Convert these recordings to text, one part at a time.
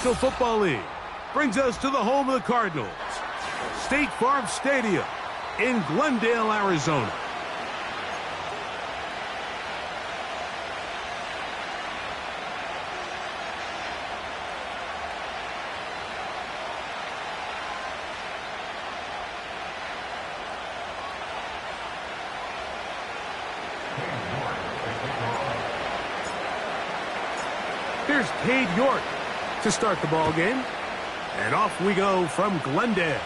National Football League brings us to the home of the Cardinals, State Farm Stadium in Glendale, Arizona. Here's Cade York to start the ball game. And off we go from Glendale.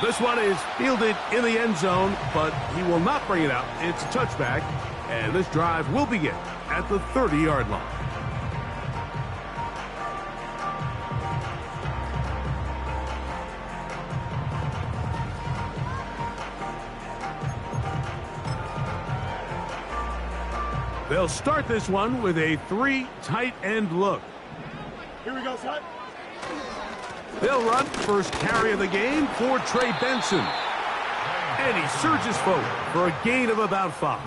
This one is fielded in the end zone, but he will not bring it out. It's a touchback, and this drive will begin at the 30-yard line. They'll start this one with a 3 tight end look. Here we go, son. They'll run first carry of the game for Trey Benson. And he surges forward for a gain of about 5.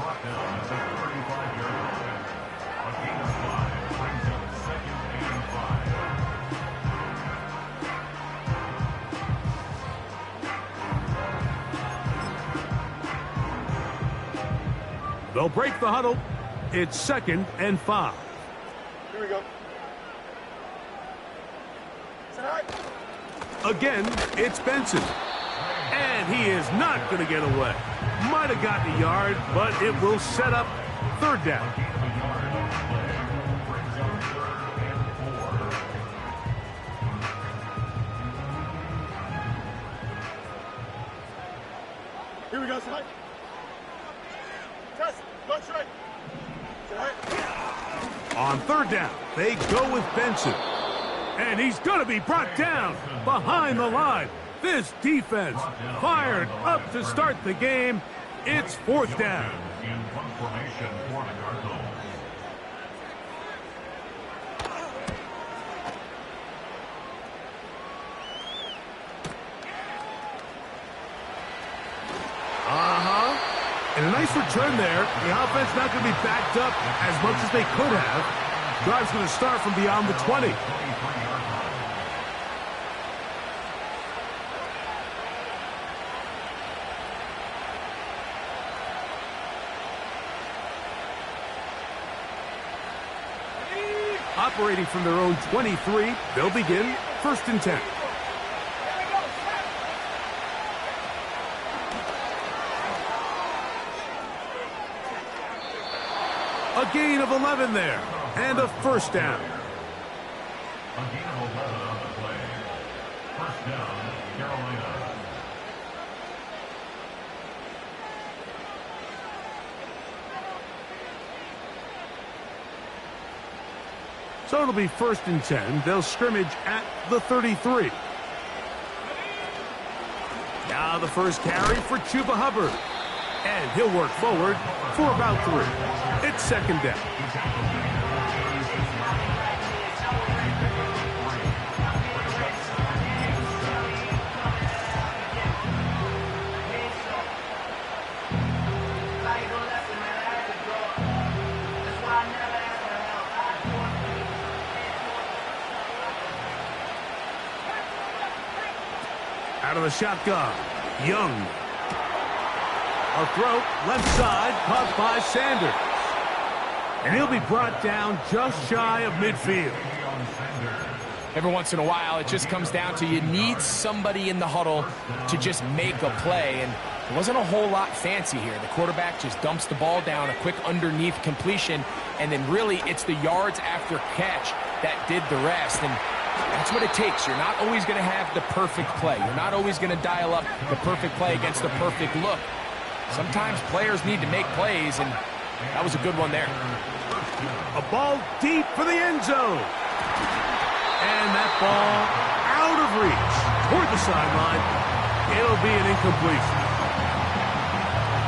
They'll break the huddle. It's 2nd and 5. Here we go. Again, it's Benson. And he is not going to get away. Might have gotten a yard, but it will set up 3rd down. Here we go, son. Test. Go straight. On 3rd down, they go with Benson. And he's going to be brought down behind the line. This defense fired up to start the game. It's 4th down. And a nice return there. The offense not going to be backed up as much as they could have. Drive's going to start from beyond the 20. Operating from their own 23, they'll begin 1st and 10. A gain of 11 there, and a 1st down. A gain of 11 on the play. 1st down, Carolina. So it'll be 1st and 10. They'll scrimmage at the 33. Now the first carry for Chuba Hubbard. And he'll work forward for about 3. It's 2nd down. Out of the shotgun, Young. A throw, left side, caught by Sanders. And he'll be brought down just shy of midfield. Every once in a while, it just comes down to you need somebody in the huddle to just make a play. And it wasn't a whole lot fancy here. The quarterback just dumps the ball down, a quick underneath completion, and then really it's the yards after catch that did the rest. And that's what it takes. You're not always going to have the perfect play. You're not always going to dial up the perfect play against the perfect look. Sometimes players need to make plays, and that was a good one there. A ball deep for the end zone. And that ball out of reach toward the sideline. It'll be an incompletion.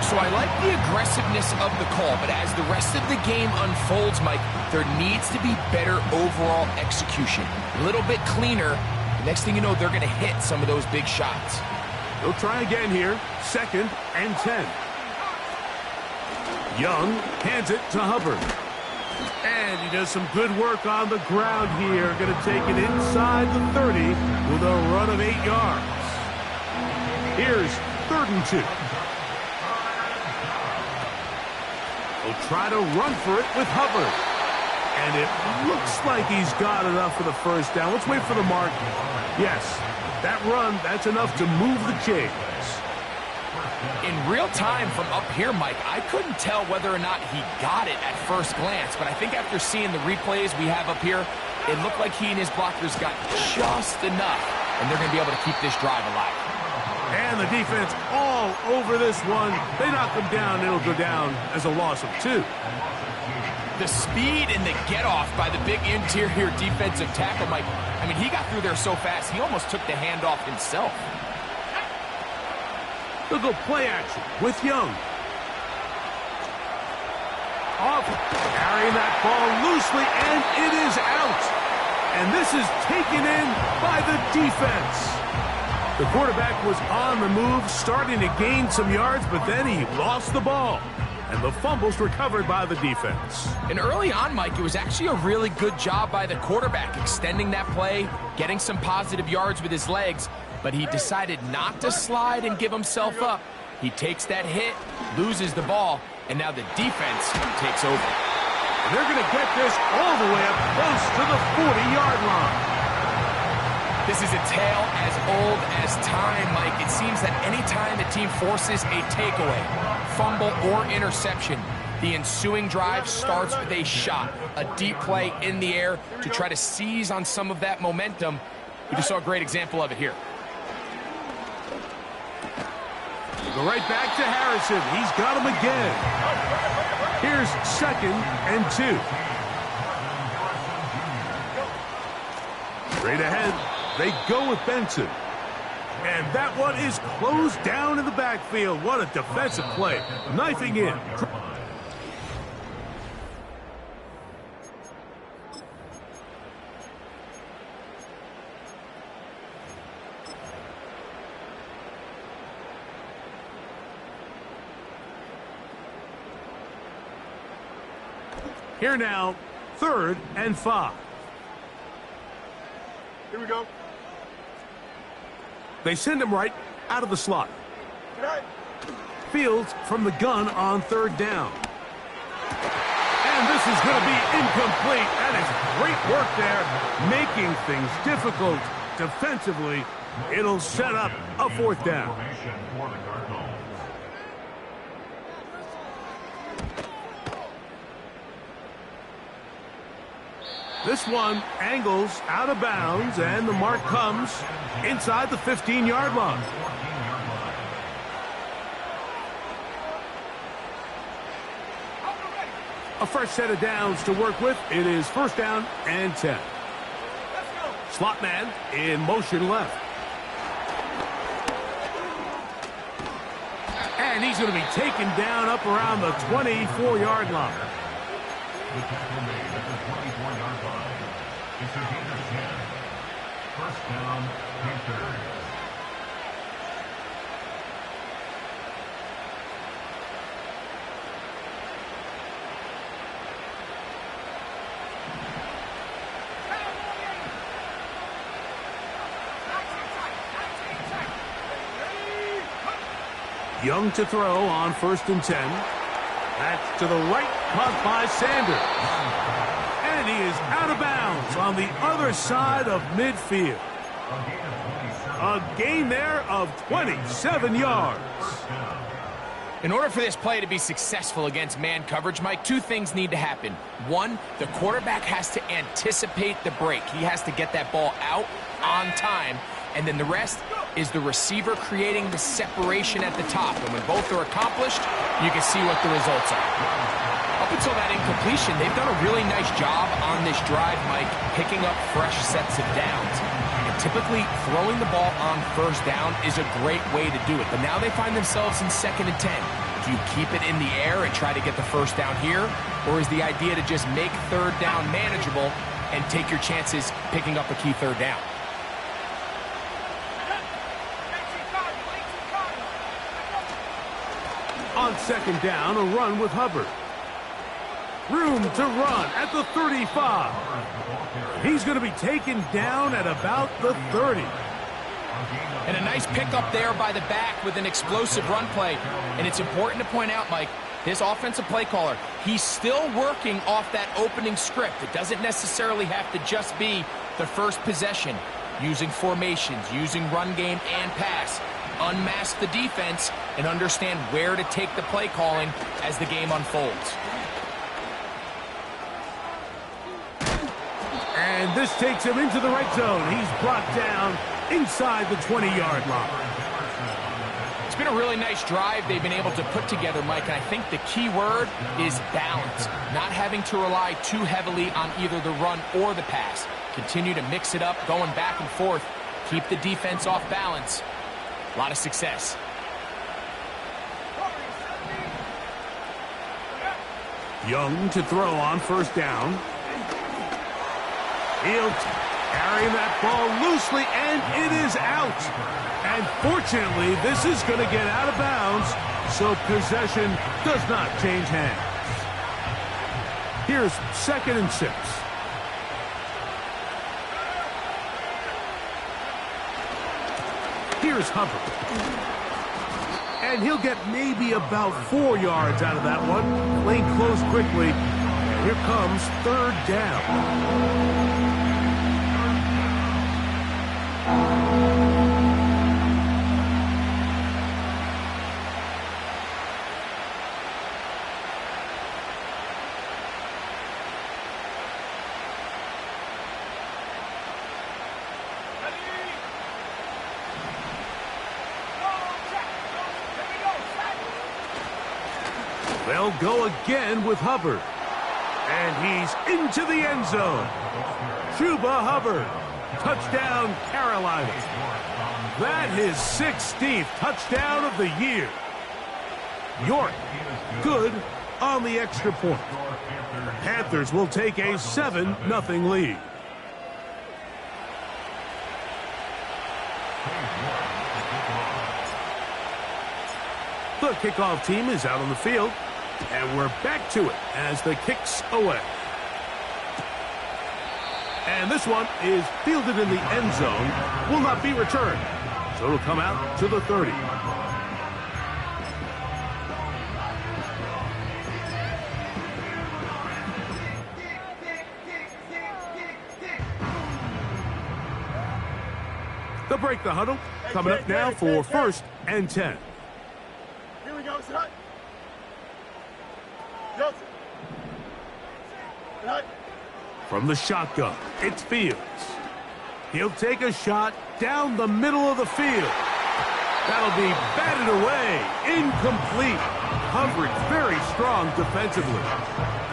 So I like the aggressiveness of the call, but as the rest of the game unfolds, Mike, there needs to be better overall execution. A little bit cleaner. The next thing you know, they're going to hit some of those big shots. They'll try again here. 2nd and 10. Young hands it to Hubbard. And And he does some good work on the ground here. Going to take it inside the 30 with a run of 8 yards. Here's 3rd and 2. He'll try to run for it with Hubbard. And it looks like he's got enough for the first down. Let's wait for the mark. Yes, that run, that's enough to move the chains. In real time from up here, Mike, I couldn't tell whether or not he got it at first glance, but I think after seeing the replays we have up here, it looked like he and his blockers got just enough, and they're going to be able to keep this drive alive. And the defense all over this one. They knock him down, it'll go down as a loss of 2. The speed and the get-off by the big interior defensive tackle, Mike, I mean, he got through there so fast, he almost took the handoff himself. They'll go play action with Young. Off, carrying that ball loosely, and it is out. And this is taken in by the defense. The quarterback was on the move, starting to gain some yards, but then he lost the ball. And the fumble's recovered by the defense. And early on, Mike, it was actually a really good job by the quarterback, extending that play, getting some positive yards with his legs, but he decided not to slide and give himself up. He takes that hit, loses the ball, and now the defense takes over. And they're going to get this all the way up close to the 40-yard line. This is a tale as old as time, Mike. It seems that any time a team forces a takeaway, fumble, or interception, the ensuing drive starts with a shot, a deep play in the air to try to seize on some of that momentum. We just saw a great example of it here. Go right back to Harrison. He's got him again. Here's 2nd and 2. Straight ahead. They go with Benson. And that one is closed down in the backfield. What a defensive play. Knifing in. Here now, 3rd and 5. Here we go. They send him right out of the slot. Tonight. Fields from the gun on 3rd down. And this is going to be incomplete. That is great work there, making things difficult defensively. It'll set up a 4th down. This one angles out of bounds, and the mark comes inside the 15-yard line. A fresh set of downs to work with. It is 1st down and 10. Slot man in motion left. And he's going to be taken down up around the 24-yard line. The tackle made at the 24-yard line. It's a gain of 10. 1st down, Panthers. Young to throw on 1st and 10. That's to the right, caught by Sanders. And he is out of bounds on the other side of midfield. A gain there of 27 yards. In order for this play to be successful against man coverage, Mike, 2 things need to happen. 1, the quarterback has to anticipate the break. He has to get that ball out on time. And then the rest is the receiver creating the separation at the top. And when both are accomplished, you can see what the results are. Up until that incompletion, they've done a really nice job on this drive, Mike, picking up fresh sets of downs. And typically, throwing the ball on 1st down is a great way to do it. But now they find themselves in 2nd and 10. Do you keep it in the air and try to get the 1st down here? Or is the idea to just make 3rd down manageable and take your chances picking up a key 3rd down? On 2nd down, a run with Hubbard. Room to run at the 35. He's going to be taken down at about the 30. And a nice pickup there by the back with an explosive run play. And it's important to point out, Mike, this offensive play caller, he's still working off that opening script. It doesn't necessarily have to just be the first possession. Using formations, using run game and pass. Unmask the defense and understand where to take the play calling as the game unfolds. And this takes him into the red zone. He's brought down inside the 20-yard line. It's been a really nice drive they've been able to put together, Mike, and I think the key word is balance. Not having to rely too heavily on either the run or the pass. Continue to mix it up, going back and forth. Keep the defense off balance. A lot of success. Young to throw on first down. He'll carry that ball loosely, and it is out. And fortunately, this is going to get out of bounds, so possession does not change hands. Here's 2nd and 6. Here's Hubbard. And he'll get maybe about 4 yards out of that one. Playing close quickly. Here comes 3rd down. They'll go again with Hubbard. And he's into the end zone. Chuba Hubbard. Touchdown, Carolina. That is 16th touchdown of the year. York, good on the extra point. The Panthers will take a 7-0 lead. The kickoff team is out on the field. And we're back to it as the kick's away. And this one is fielded in the end zone. Will not be returned. So it'll come out to the 30. They'll break the huddle. Coming up now for 1st and 10. Here we go, son. Johnson. Right. From the shotgun, it's Fields. He'll take a shot down the middle of the field. That'll be batted away. Incomplete. Coverage very strong defensively.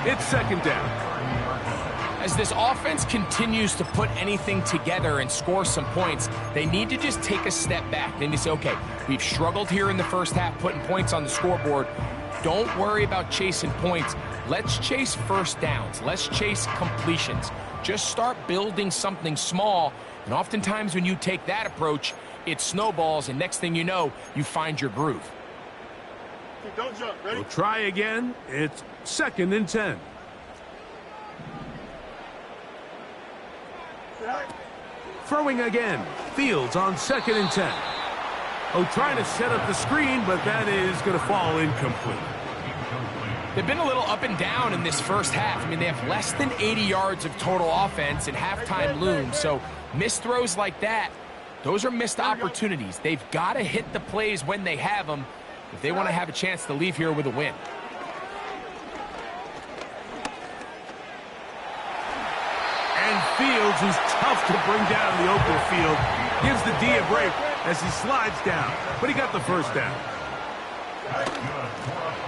It's 2nd down. As this offense continues to put anything together and score some points, they need to just take a step back. They need to say, okay, we've struggled here in the first half putting points on the scoreboard. Don't worry about chasing points. Let's chase first downs. Let's chase completions. Just start building something small. And oftentimes when you take that approach, it snowballs, and next thing you know, you find your groove. Don't jump. Ready? We'll try again. It's 2nd and 10. Throwing again. Fields on 2nd and 10. Oh, trying to set up the screen, but that is going to fall incomplete. They've been a little up and down in this first half. I mean, they have less than 80 yards of total offense and halftime looms. So missed throws like that, those are missed opportunities. They've got to hit the plays when they have them if they want to have a chance to leave here with a win. And Fields, who's tough to bring down in the open field, gives the D a break as he slides down. But he got the first down.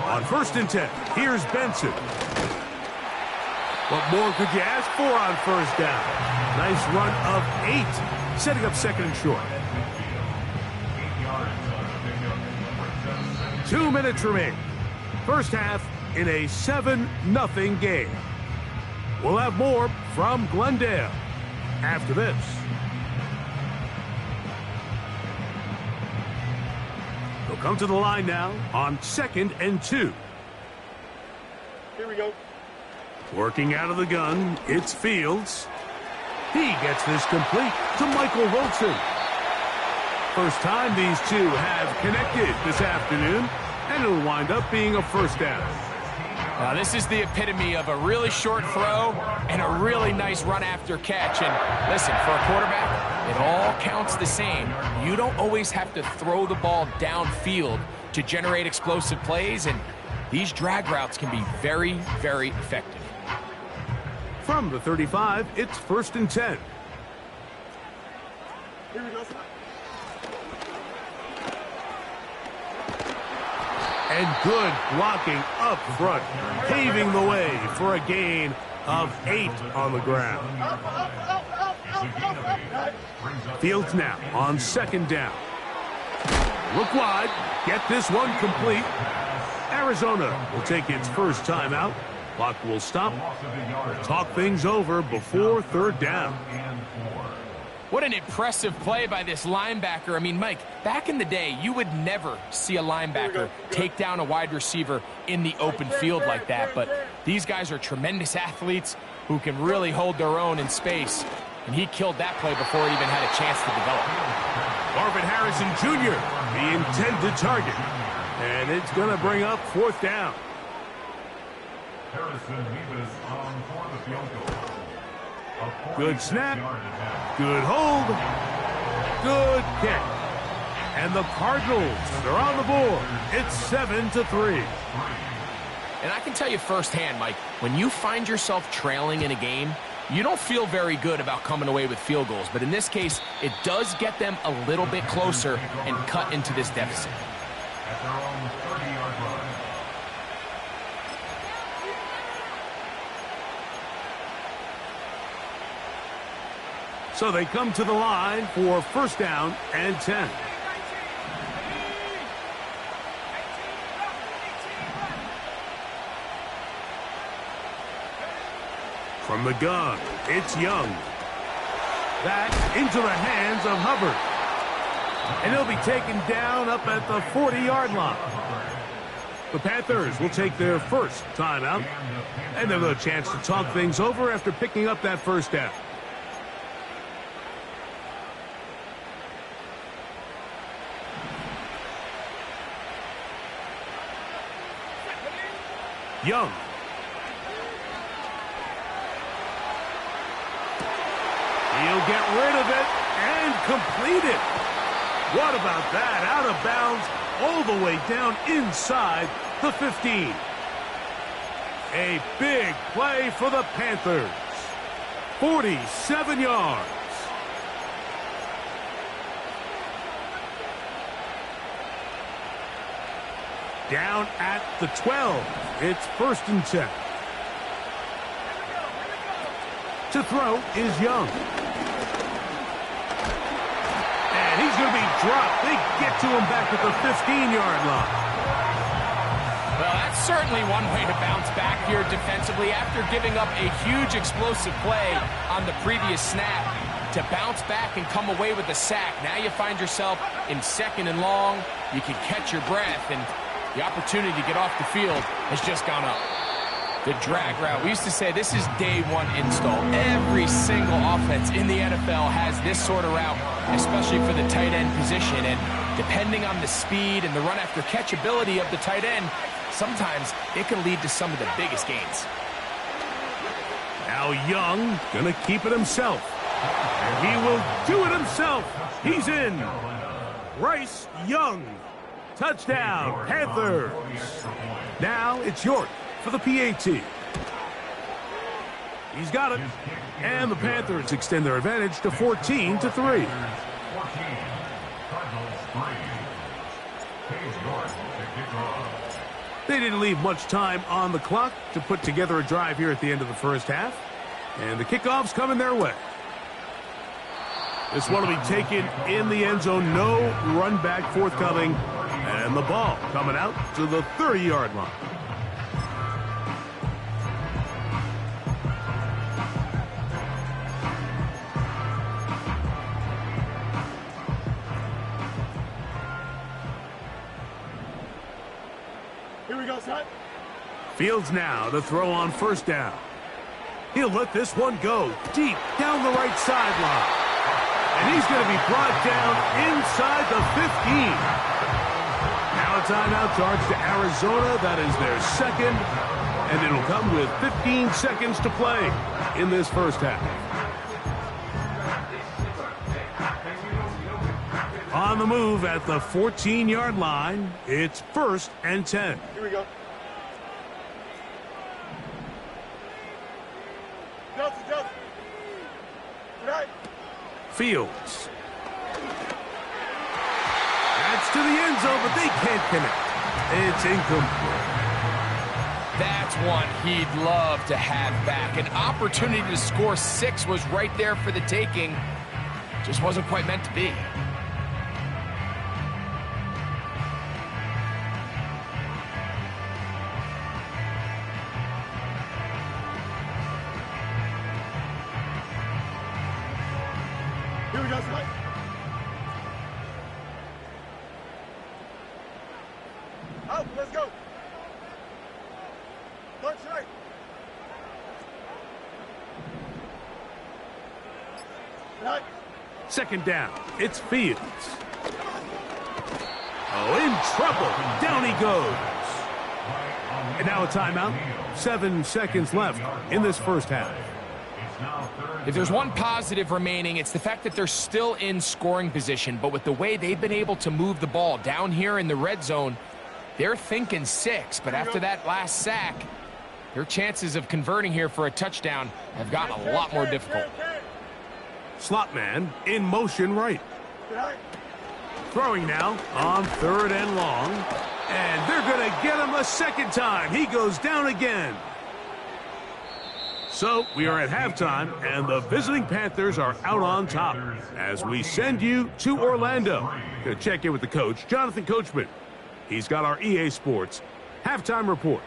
On 1st and 10, here's Benson. What more could you ask for on first down? Nice run of 8, setting up 2nd and short. 2 minutes remain. First half in a 7-0 game. We'll have more from Glendale after this. They'll come to the line now on 2nd and 2. Here we go. Working out of the gun, it's Fields. He gets this complete to Michael Wilson. First time these two have connected this afternoon, and it'll wind up being a first down. Now, this is the epitome of a really short throw and a really nice run after catch. And listen, for a quarterback, it all counts the same. You don't always have to throw the ball downfield to generate explosive plays, and these drag routes can be very, very effective. From the 35, it's 1st and 10. Here we go. And good blocking up front, paving the way for a gain of 8 on the ground. Fields now on 2nd down. Look wide, get this one complete. Arizona will take its first timeout. Clock will stop. We'll talk things over before 3rd down. What an impressive play by this linebacker. I mean, Mike, back in the day, you would never see a linebacker take down a wide receiver in the open field like that. But these guys are tremendous athletes who can really hold their own in space. And he killed that play before it even had a chance to develop. Marvin Harrison Jr., the intended target. And it's going to bring up 4th down. Harrison Rivas on for the field goal. Good snap, good hold, good kick. And the Cardinals are on the board. It's 7-3. And I can tell you firsthand, Mike, when you find yourself trailing in a game, you don't feel very good about coming away with field goals. But in this case, it does get them a little bit closer and cut into this deficit. At their own 30-yard line. So they come to the line for 1st down and 10. From the gun, it's Young. That's into the hands of Hubbard. And he'll be taken down up at the 40-yard line. The Panthers will take their first timeout, and they'll have a chance to talk things over after picking up that 1st down. Young. He'll get rid of it and complete it. What about that? Out of bounds all the way down inside the 15. A big play for the Panthers. 47 yards. Down at the 12. It's 1st and 10. To throw is Young. And he's going to be dropped. They get to him back at the 15-yard line. Well, that's certainly one way to bounce back here defensively after giving up a huge explosive play on the previous snap. To bounce back and come away with a sack. Now you find yourself in 2nd and long. You can catch your breath, and the opportunity to get off the field has just gone up. The drag route. We used to say this is day one install. Every single offense in the NFL has this sort of route, especially for the tight end position. And depending on the speed and the run after catch ability of the tight end, sometimes it can lead to some of the biggest gains. Now Young gonna keep it himself. And he will do it himself. He's in. Bryce Young. Touchdown, Panthers. Now it's York for the PAT. He's got it. And the Panthers extend their advantage to 14-3. They didn't leave much time on the clock to put together a drive here at the end of the first half. And the kickoff's coming their way. This one will be taken in the end zone. No run back forthcoming. And the ball coming out to the 30-yard line. Here we go, son. Fields now to throw on 1st down. He'll let this one go deep down the right sideline. And he's going to be brought down inside the 15. Now a timeout charge to Arizona. That is their second. And it'll come with 15 seconds to play in this first half. On the move at the 14-yard line, it's 1st and 10. Here we go. Delta. Right. Fields. That's to the end zone, but they can't connect. It's incomplete. That's one he'd love to have back. An opportunity to score 6 was right there for the taking. Just wasn't quite meant to be. Here we go, Scott. Out, let's go. March right. Right. Second down. It's Fields. Oh, in trouble. Down he goes. And now a timeout. 7 seconds left in this first half. If there's one positive remaining, it's the fact that they're still in scoring position. But with the way they've been able to move the ball down here in the red zone, they're thinking 6. But after that last sack, their chances of converting here for a touchdown have gotten a lot more difficult. Slot man in motion right. Throwing now on 3rd and long. And they're going to get him a second time. He goes down again. So we are at halftime, and the visiting Panthers are out on top as we send you to Orlando. Going to check in with the coach, Jonathan Coachman. He's got our EA Sports halftime report.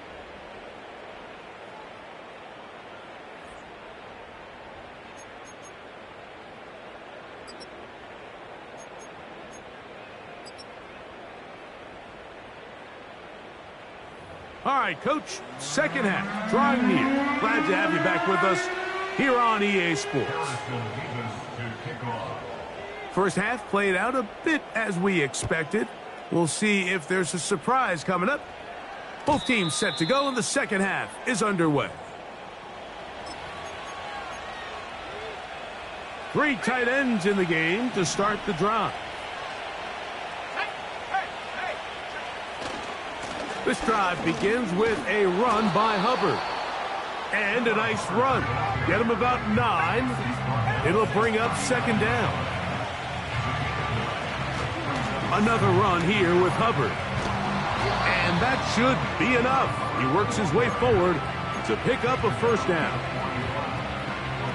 All right, Coach, second half, drawing near. Glad to have you back with us here on EA Sports. First half played out a bit as we expected. We'll see if there's a surprise coming up. Both teams set to go, and the second half is underway. 3 tight ends in the game to start the drive. This drive begins with a run by Hubbard. And a nice run. Get him about 9. It'll bring up second down. Another run here with Hubbard. And that should be enough. He works his way forward to pick up a first down.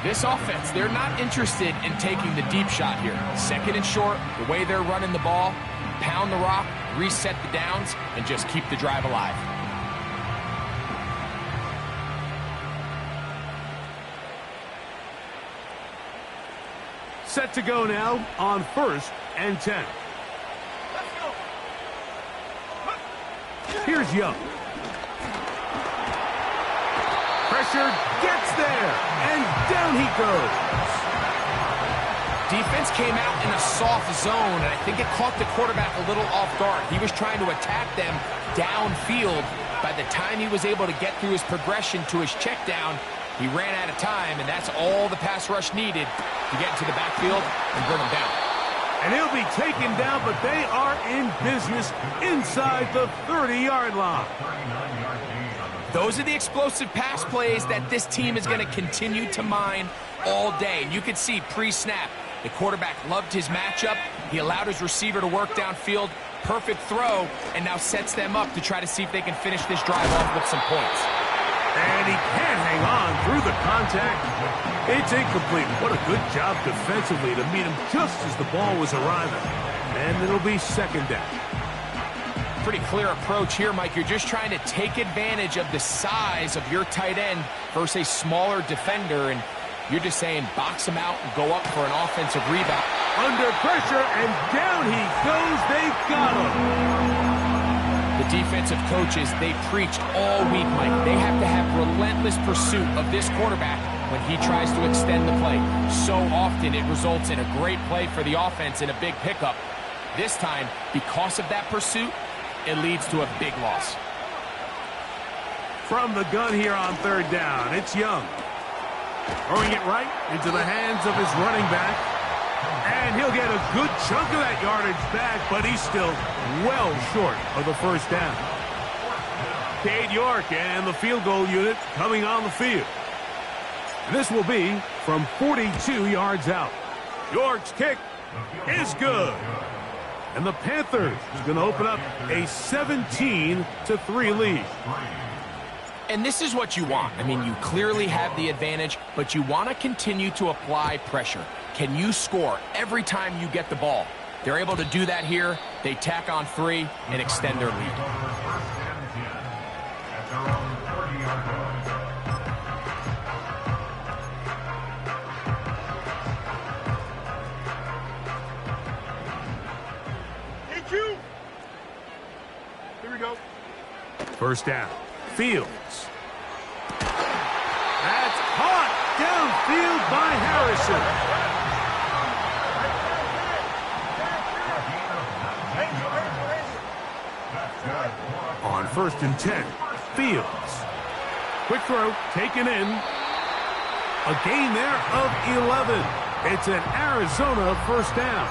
This offense, they're not interested in taking the deep shot here. Second and short, the way they're running the ball, pound the rock, reset the downs, and just keep the drive alive. Set to go now on 1st and 10. Here's Young. Pressure gets there, and down he goes. Defense came out in a soft zone, and I think it caught the quarterback a little off guard. He was trying to attack them downfield. By the time he was able to get through his progression to his check down, he ran out of time, and that's all the pass rush needed to get into the backfield and bring him down. And he'll be taken down, but they are in business inside the 30-yard line. Those are the explosive pass plays that this team is going to continue to mine all day. And you can see pre-snap, the quarterback loved his matchup. He allowed his receiver to work downfield. Perfect throw, and now sets them up to try to see if they can finish this drive off with some points. And he can't hang on through the contact. It's incomplete. What a good job defensively to meet him just as the ball was arriving. And it'll be second down. Pretty clear approach here, Mike. You're just trying to take advantage of the size of your tight end versus a smaller defender, and you're just saying box him out and go up for an offensive rebound. Under pressure, and down he goes. They've got him. The defensive coaches, they preached all week, Mike. They have to have relentless pursuit of this quarterback when he tries to extend the play. So often it results in a great play for the offense and a big pickup. This time, because of that pursuit, it leads to a big loss. From the gun here on third down, it's Young. Throwing it right into the hands of his running back. And he'll get a good chunk of that yardage back, but he's still well short of the first down. Cade York and the field goal unit coming on the field. This will be from 42 yards out. York's kick is good. And the Panthers is going to open up a 17-3 lead. And this is what you want. I mean, you clearly have the advantage, but you want to continue to apply pressure. Can you score every time you get the ball? They're able to do that here. They tack on 3 and extend their lead. Here we go. First down. Fields. That's caught downfield by Harrison. On 1st and 10, Fields. Quick throw, taken in. A gain there of 11. It's an Arizona first down.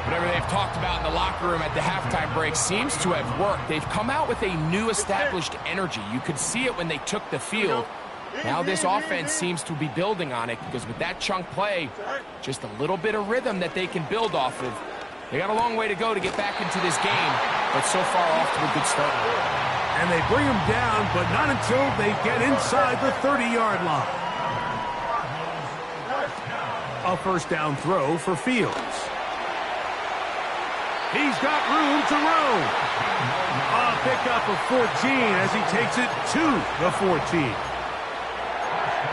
Whatever they've talked about in the locker room at the halftime break seems to have worked. They've come out with a new established energy. You could see it when they took the field. Now this offense seems to be building on it because with that chunk play, just a little bit of rhythm that they can build off of. They got a long way to go to get back into this game, but so far off to a good start. And they bring him down, but not until they get inside the 30-yard line. A first down throw for Fields. He's got room to roam. A pickup of 14 as he takes it to the 14.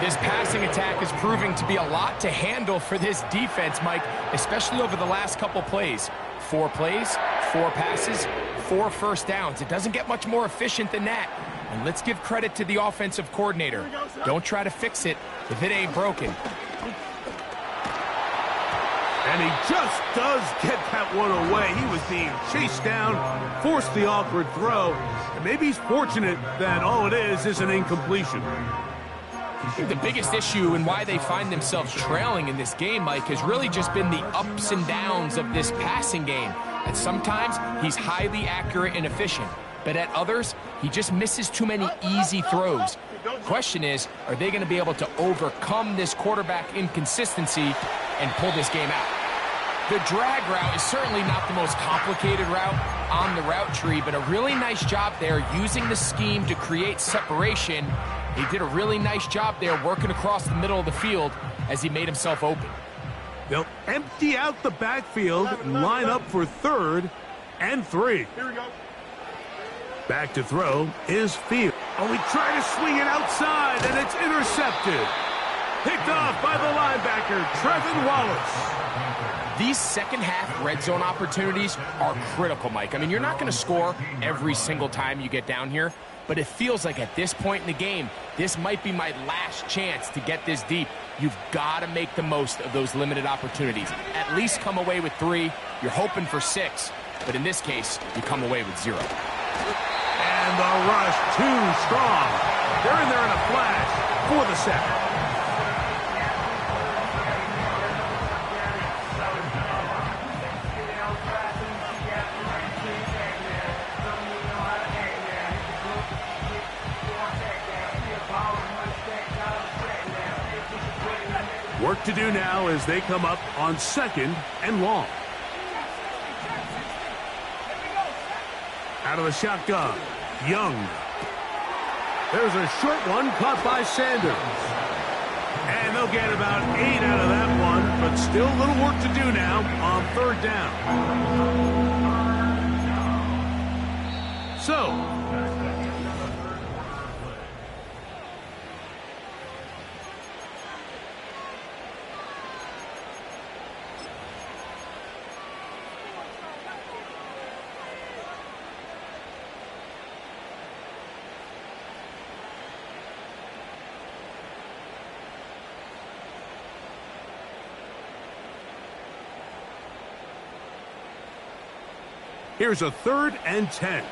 This passing attack is proving to be a lot to handle for this defense, Mike, especially over the last couple plays. 4 plays, 4 passes, 4 first downs. It doesn't get much more efficient than that. And let's give credit to the offensive coordinator. Don't try to fix it if it ain't broken. And he just does get that one away. He was being chased down, forced the awkward throw. And maybe he's fortunate that all it is an incompletion. I think the biggest issue and why they find themselves trailing in this game, Mike, has really just been the ups and downs of this passing game. And sometimes he's highly accurate and efficient, but at others, he just misses too many easy throws. Question is, are they going to be able to overcome this quarterback inconsistency and pull this game out? The drag route is certainly not the most complicated route on the route tree, but a really nice job there using the scheme to create separation. He did a really nice job there working across the middle of the field as he made himself open. They'll empty out the backfield and line up for 3rd and 3. Here we go. Back to throw is Fields. Oh, he tried to swing it outside, and it's intercepted. Picked off by the linebacker, Trevin Wallace. These second-half red zone opportunities are critical, Mike. I mean, you're not going to score every single time you get down here, but it feels like at this point in the game, this might be my last chance to get this deep. You've got to make the most of those limited opportunities. At least come away with 3. You're hoping for 6, but in this case, you come away with 0. And the rush too strong. They're in there in a flash for the sack. Work to do now as they come up on 2nd and long. Out of the shotgun, Young. There's a short one caught by Sanders. And they'll get about 8 out of that one, but still a little work to do now on 3rd down. So, Here's a 3rd and 10.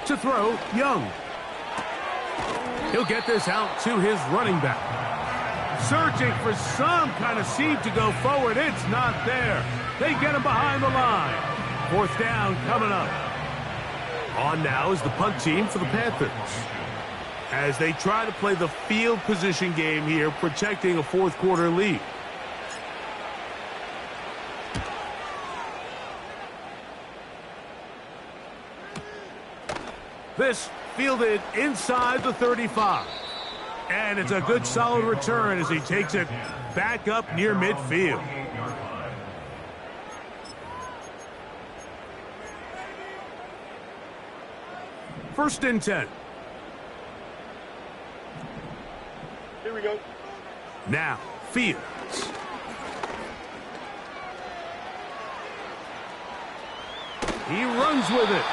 To throw, Young. He'll get this out to his running back. Searching for some kind of seam to go forward. It's not there. They get him behind the line. 4th down coming up. On now is the punt team for the Panthers, as they try to play the field position game here, protecting a 4th quarter lead. This fielded inside the 35. And it's a good solid return as he takes it back up near midfield. First and 10. Here we go. Now, Fields. He runs with it.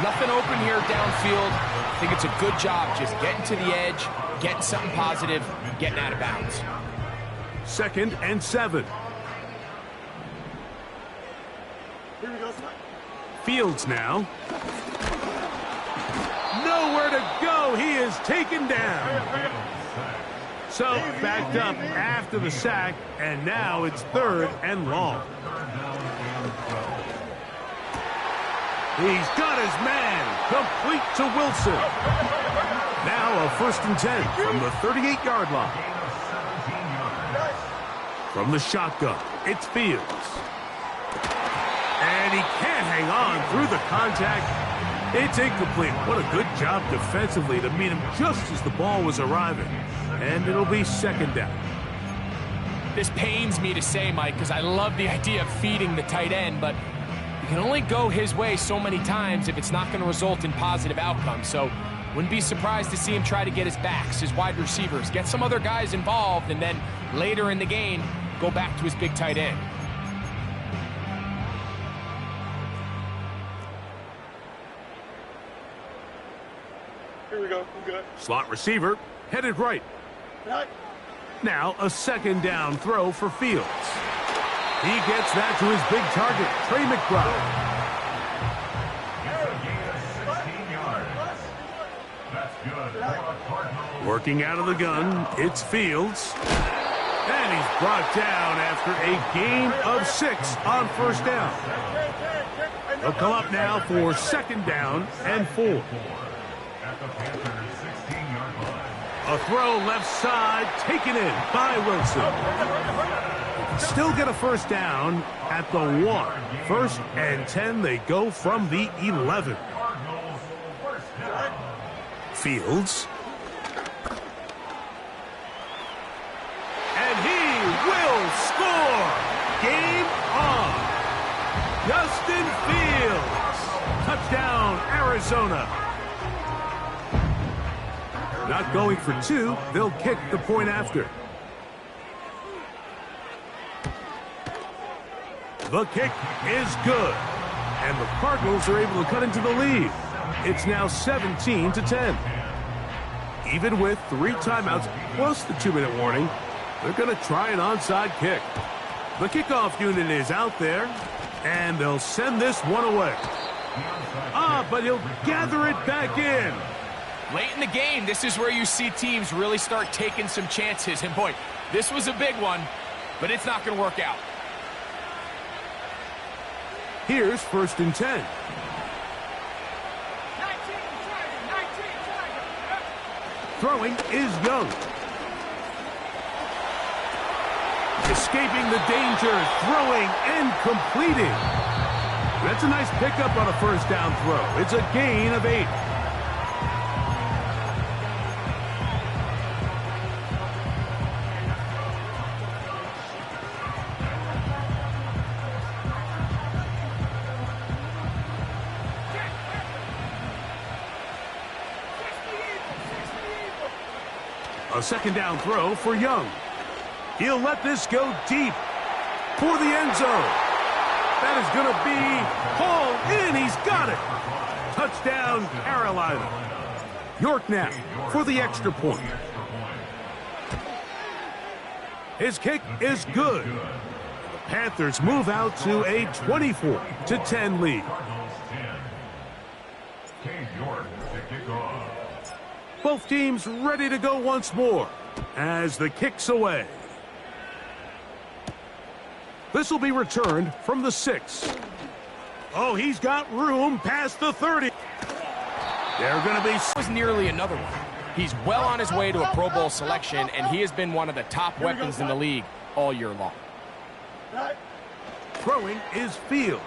Nothing open here downfield. I think it's a good job just getting to the edge, getting something positive, getting out of bounds. 2nd and 7. Here we go. Fields now. Nowhere to go. He is taken down. So backed up after the sack, and now it's 3rd and long. He's got his man complete to Wilson. Now a 1st and 10 from the 38-yard line. From the shotgun, it's Fields. And he can't hang on through the contact. It's incomplete. What a good job defensively to meet him just as the ball was arriving. And it'll be 2nd down. This pains me to say, Mike, because I love the idea of feeding the tight end, but you can only go his way so many times if it's not going to result in positive outcomes. So wouldn't be surprised to see him try to get his backs, his wide receivers, get some other guys involved, and then later in the game, go back to his big tight end. Here we go. We're good. Slot receiver headed right. Right. Now a 2nd down throw for Fields. He gets that to his big target, Trey McBride. Working out of the gun, it's Fields. And he's brought down after a gain of 6 on 1st down. He'll come up now for 2nd down and 4. A throw left side, taken in by Wilson. Still get a 1st down at the 1. 1st and 10, they go from the 11. Fields. And he will score. Game on. Justin Fields. Touchdown, Arizona. Not going for 2, they'll kick the point after. The kick is good, and the Cardinals are able to cut into the lead. It's now 17-10. Even with 3 timeouts plus the 2-minute warning, they're going to try an onside kick. The kickoff unit is out there, and they'll send this one away. But he'll gather it back in. Late in the game, this is where you see teams really start taking some chances. And boy, this was a big one, but it's not going to work out. Here's 1st and 10. Throwing is Young. Escaping the danger, throwing and completing. That's a nice pickup on a 1st down throw. It's a gain of 8. A 2nd down throw for Young. He'll let this go deep for the end zone. That is going to be hauled in. He's got it. Touchdown, Carolina. York now for the extra point. His kick is good. The Panthers move out to a 24-10 lead. Both teams ready to go once more as the kick's away. This will be returned from the 6. Oh, he's got room past the 30. They're going to be... Was nearly another one. He's well on his way to a Pro Bowl selection, and he has been one of the top weapons in the league all year long. Throwing is Fields.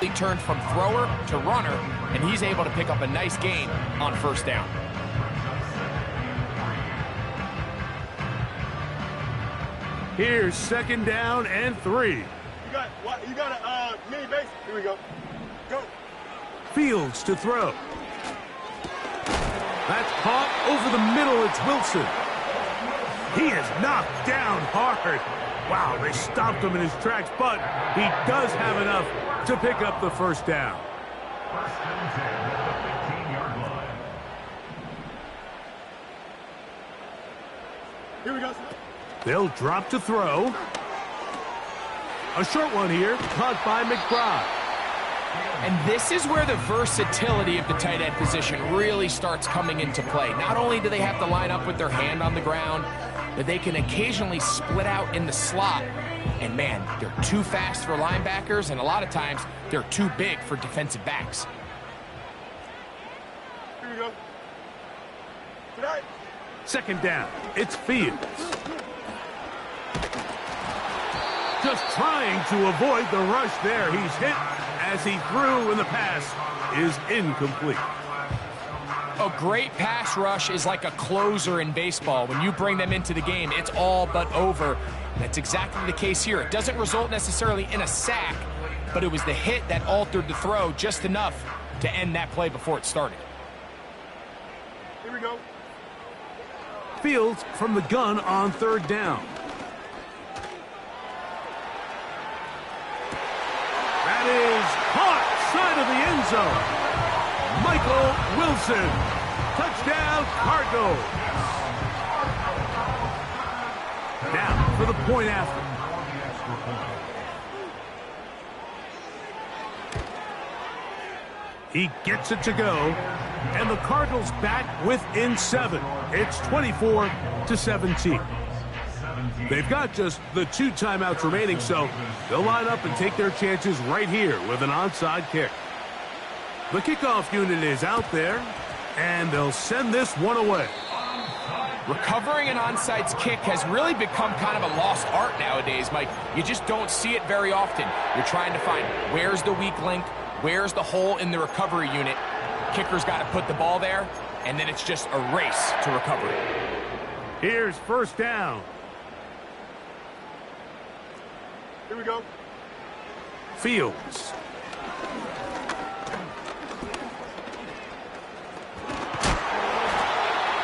He turned from thrower to runner, and he's able to pick up a nice gain on first down. Here's second down and 3. You got a mini base. Here we go. Go. Fields to throw. That's caught over the middle. It's Wilson. He is knocked down hard. Wow, they stopped him in his tracks, but he does have enough to pick up the first down. First and 10 at the 15-yard line. Here we go. They'll drop to throw. A short one here, caught by McBride. And this is where the versatility of the tight end position really starts coming into play. Not only do they have to line up with their hand on the ground, but they can occasionally split out in the slot. And man, they're too fast for linebackers, and a lot of times they're too big for defensive backs. Here we go. Tonight. Second down, it's Fields. Just trying to avoid the rush there. He's hit as he threw, and the pass is incomplete. A great pass rush is like a closer in baseball. When you bring them into the game, it's all but over. That's exactly the case here. It doesn't result necessarily in a sack, but it was the hit that altered the throw just enough to end that play before it started. Here we go. Fields from the gun on third down. That is caught side of the end zone. Michael Wilson. Touchdown, Cardinals. Now for the point after. He gets it to go, and the Cardinals back within 7. It's 24-17. They've got just the 2 timeouts remaining, so they'll line up and take their chances right here with an onside kick. The kickoff unit is out there, and they'll send this one away. Recovering an onside kick has really become kind of a lost art nowadays, Mike. You just don't see it very often. You're trying to find where's the weak link, where's the hole in the recovery unit. Kicker's got to put the ball there, and then it's just a race to recover it. Here's first down. Here we go. Fields.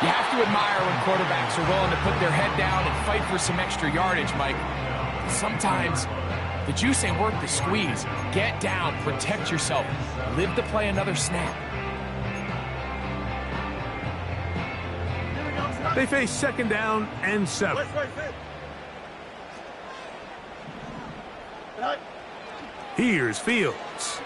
You have to admire when quarterbacks are willing to put their head down and fight for some extra yardage, Mike. Sometimes the juice ain't worth the squeeze. Get down, protect yourself, live to play another snap. They face second down and 7. Wait, sit. Tonight. Here's Fields.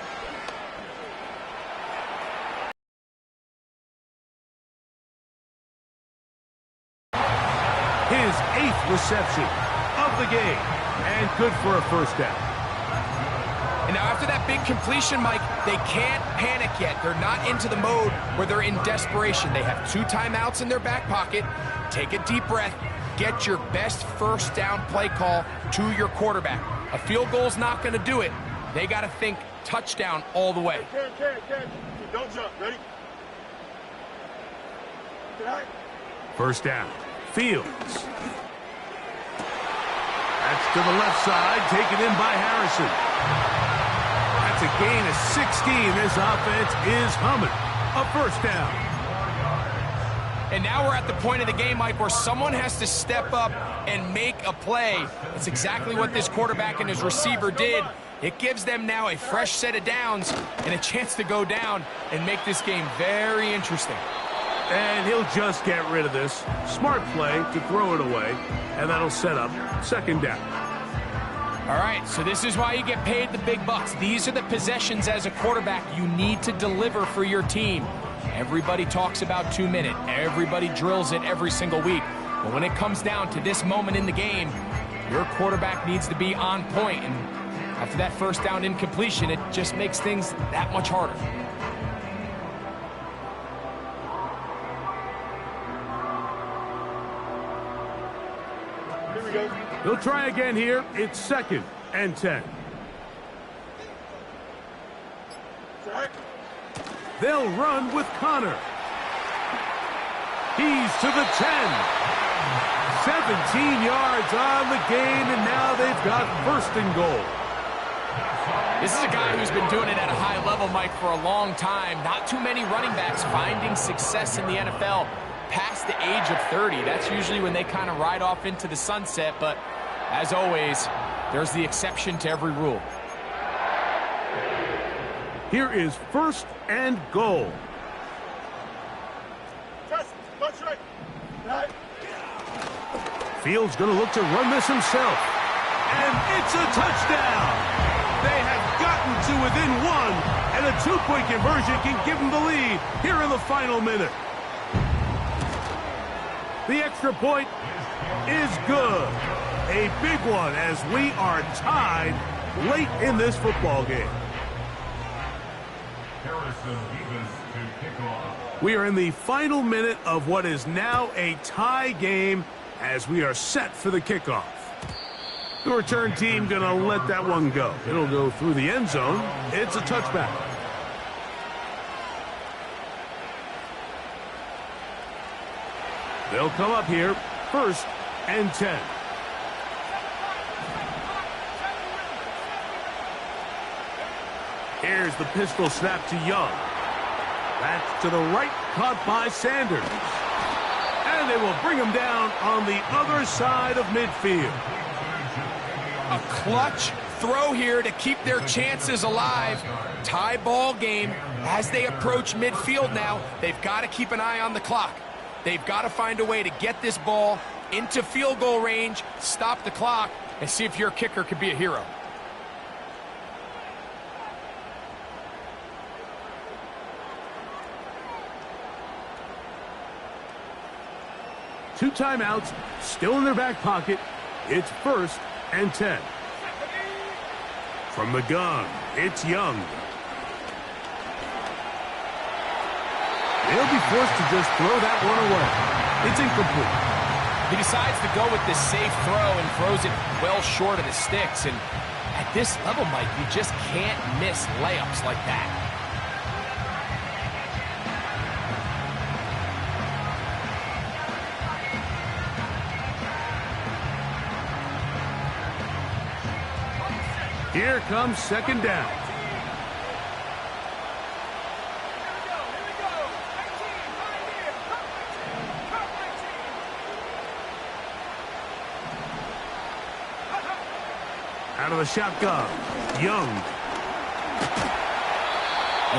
His 8th reception of the game, and good for a first down. And now after that big completion, Mike, they can't panic yet. They're not into the mode where they're in desperation. They have 2 timeouts in their back pocket. Take a deep breath. Get your best first down play call to your quarterback. A field goal's not going to do it. They got to think touchdown all the way. Can. Don't jump. Ready? Tonight. First down. Fields. That's to the left side, taken in by Harrison. That's a gain of 16. This offense is humming. A first down. And now we're at the point of the game, Mike, where someone has to step up and make a play. That's exactly what this quarterback and his receiver did. It gives them now a fresh set of downs and a chance to go down and make this game very interesting. And he'll just get rid of this. Smart play to throw it away, and that'll set up second down. All right, so this is why you get paid the big bucks. These are the possessions as a quarterback you need to deliver for your team. Everybody talks about 2-minute. Everybody drills it every single week. But when it comes down to this moment in the game, your quarterback needs to be on point. And after that first down incompletion, it just makes things that much harder. Here we go. He'll try again here. It's 2nd and 10. Right. They'll run with Connor. He's to the 10. 17 yards on the game, and now they've got 1st and goal. This is a guy who's been doing it at a high level, Mike, for a long time. Not too many running backs finding success in the NFL past the age of 30. That's usually when they kind of ride off into the sunset, but as always, there's the exception to every rule. Here is 1st and goal. Trust. Watch right. Right. Fields going to look to run this himself. And it's a touchdown. They have gotten to within 1, and a 2-point conversion can give them the lead here in the final minute. The extra point is good. A big one as we are tied late in this football game. We are in the final minute of what is now a tie game as we are set for the kickoff. The return team going to let that one go. It'll go through the end zone. It's a touchback. They'll come up here, 1st and 10. Here's the pistol snap to Young. That's to the right, caught by Sanders. And they will bring him down on the other side of midfield. A clutch throw here to keep their chances alive. Tie ball game as they approach midfield now. They've got to keep an eye on the clock. They've got to find a way to get this ball into field goal range, stop the clock, and see if your kicker could be a hero. Two timeouts still in their back pocket. It's 1st and 10. From the gun, it's Young. They'll be forced to just throw that one away. It's incomplete. He decides to go with this safe throw and throws it well short of the sticks. And at this level, Mike, you just can't miss layups like that. Here comes 2nd down. Out of the shotgun, Young.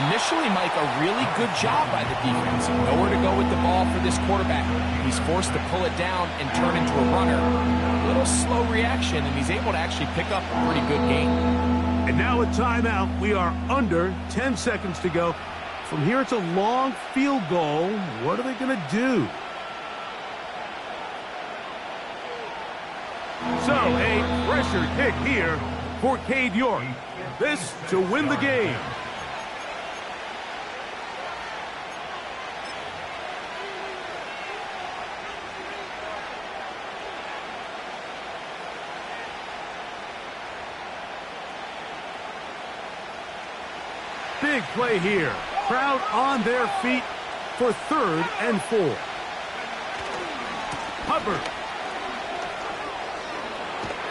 Initially, Mike, a really good job by the defense. Nowhere to go with the ball for this quarterback. He's forced to pull it down and turn into a runner. A little slow reaction, and he's able to actually pick up a pretty good game. And now a timeout. We are under 10 seconds to go. From here, it's a long field goal. What are they going to do? So, a pressure kick here for Cade York. This to win the game. Big play here. Crowd on their feet for 3rd and 4. Hubbard.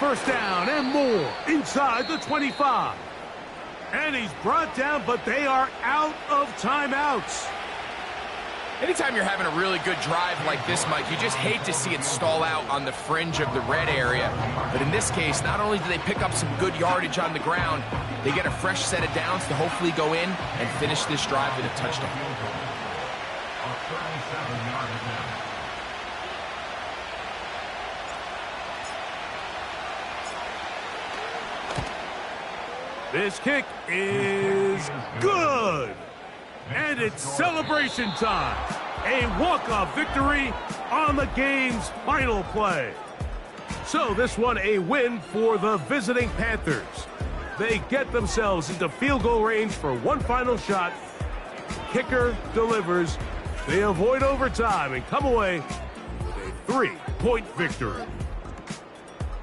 1st down and more inside the 25. And he's brought down, but they are out of timeouts. Anytime you're having a really good drive like this, Mike, you just hate to see it stall out on the fringe of the red area. But in this case, not only do they pick up some good yardage on the ground, they get a fresh set of downs to hopefully go in and finish this drive with a touchdown. This kick is good. And it's celebration time. A walk-off victory on the game's final play. So this one a win for the visiting Panthers. They get themselves into field goal range for one final shot. Kicker delivers. They avoid overtime and come away with a 3-point victory.